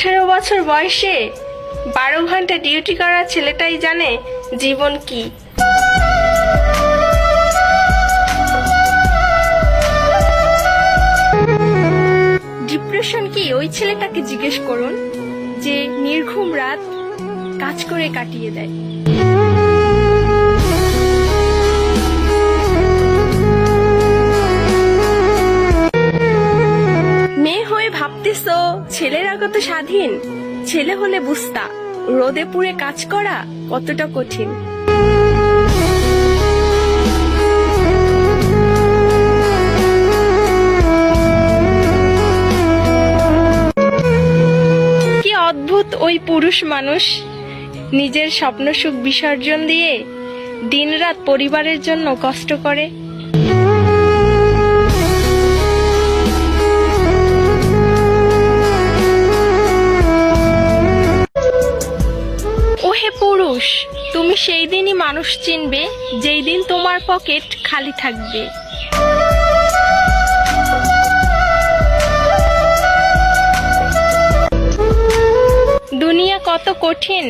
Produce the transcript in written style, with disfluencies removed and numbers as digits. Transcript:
18 বছর বয়সে 12 ঘন্টা ডিউটি করা ছেলেটাই জানে জীবন কি। ডিপ্রেশন কি ওই ছেলেটাকে জিজ্ঞেস করুন যে নির্ঘুম রাত কাজ করে কাটিয়ে দেয়। মেয়ে হয়ে ভাবতেছো ছেলেরা কত স্বাধীন, ছেলে হলে বুঝতা রোদে পুড়ে কাজ করা কতটা কঠিন। কি অদ্ভুত ওই পুরুষ মানুষ, নিজের স্বপ্ন সুখ বিসর্জন দিয়ে দিনরাত পরিবারের জন্য কষ্ট করে। ওহে পুরুষ, তুমি সেই দিনই মানুষ চিনবে যেই দিন তোমার পকেট খালি থাকবে। দুনিয়া কত কঠিন